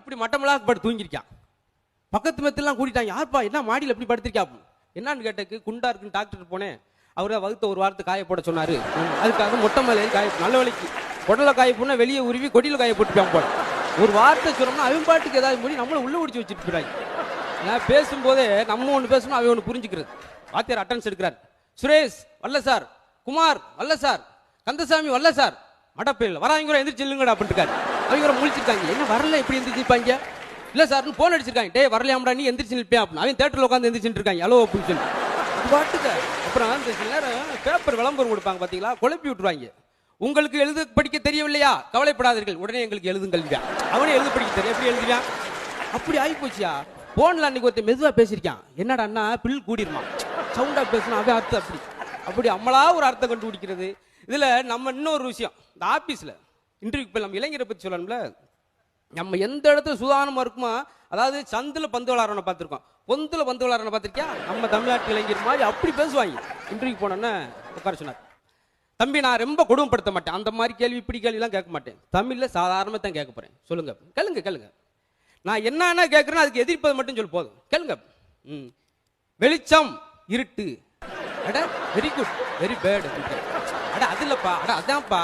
இப்படி மட்டமெல்லாம் படுத்து தூங்கிருக்கான். பக்கத்து மெத்தெல்லாம் கூட்டிட்டான். யார்ப்பா என்ன மாடியில் எப்படி படுத்திருக்கா? என்னன்னு கேட்டக்கு குண்டா இருக்குன்னு டாக்டர் போனேன். அவரை வகுத்த ஒரு வாரத்தை காய போட சொன்னாரு. அதுக்காக மொட்டை மேலே காய நல்ல வலிக்கு உடலை காய போனா வெளியே உருவி கொடியில் காய போட்டுப்பான் போல. ஒரு வார்த்தை சொன்னோம்னா அவன் பாட்டுக்கு ஏதாவது முடி நம்மளை உள்ள பிடிச்சி வச்சுட்டு போறாங்க. நான் பேசும்போதே நம்ம ஒன்று பேசணும், அவன் ஒன்று புரிஞ்சுக்கிறது. வாத்தியார் அட்டன்ஸ் எடுக்கிறார். சுரேஷ் வரல சார், குமார் வரல சார், கந்தசாமி வரல சார், மடப்பேல் வராங்க எந்திரிச்சு இல்லைங்கடா அப்படின்ட்டு அவங்க முழிச்சிருக்காங்க. என்ன வரல எப்படி எந்திரிச்சிருப்பாங்க? இல்ல சார்னு போன் அடிச்சிருக்காங்க. டே வரலையாமடா நீ எந்திரிச்சு நிற்பியா அப்படின்னு. அவன் தேட்டரில் உட்காந்து எந்திரிச்சுட்டு இருக்காங்க. ஹலோ அப்படின்னு சொல்லி அது பாட்டுக்க. அப்புறம் அந்த சில நேரம் பேப்பர் விளம்பரம் கொடுப்பாங்க பார்த்தீங்களா, குழப்பி விட்டுருவாங்க. உங்களுக்கு எழுத படிக்க தெரியவில்லையா, கவலைப்படாதீர்கள், உடனே எங்களுக்கு எழுதுங்கள். அவனே எழுத படிக்க தெரியும், எப்படி எழுதுவியான்? அப்படி ஆகி போச்சியா. போன்ல அன்னைக்கு ஒருத்தர் மெதுவா பேசியிருக்கான். என்னடான்னா பில் கூடிருமா, சவுண்டா பேசணும். அவன் அர்த்தம் அப்படி அப்படி அம்மளா ஒரு அர்த்தம் கண்டுபிடிக்கிறது. இதுல நம்ம இன்னொரு விஷயம், இந்த ஆபீஸ்ல இன்டர்வியூ நம்ம இளைஞரை பத்தி சொல்லணும்ல. நம்ம எந்த இடத்துல சுதாரணமா இருக்குமா, அதாவது சந்துல பந்து விளாட்றவனை பார்த்துருக்கோம், பொந்துல பந்து விளாட்றவனை பார்த்துருக்கியா? நம்ம தமிழ்நாட்டு இளைஞர் மாதிரி அப்படி பேசுவாங்க. இன்டர்வியூ போனோன்னு உட்கார சொன்னார். தம்பி நான் ரொம்ப கொடுமைப்படுத்த மாட்டேன், அந்த மாதிரி கேள்வி இப்படி கேள்விலாம் கேட்க மாட்டேன், தமிழ்ல சாதாரணமாக தான் கேட்க போறேன், சொல்லுங்க. கேளுங்க கேளுங்க, நான் என்னன்னா கேட்குறேன்னா அதுக்கு எதிர்ப்பது மட்டும் சொல்லு போதும், கேளுங்க. வெளிச்சம் இருட்டு. அட வெரி குட் வெரி பேட். அட அது இல்லப்பா, அட அதான்ப்பா,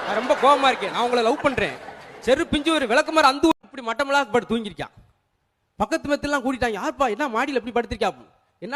நான் ரொம்ப கோபமா இருக்கேன், நான் உங்களை லவ் பண்றேன். செரு பிஞ்சு ஒரு விளக்குமாறு அந்த இப்படி மட்டமெல்லாம் படுத்து தூங்கிருக்கான். பக்கத்து மெத்தெல்லாம் கூட்டிட்டான். யார்ப்பா என்ன மாடியில் எப்படி படுத்திருக்கா? என்ன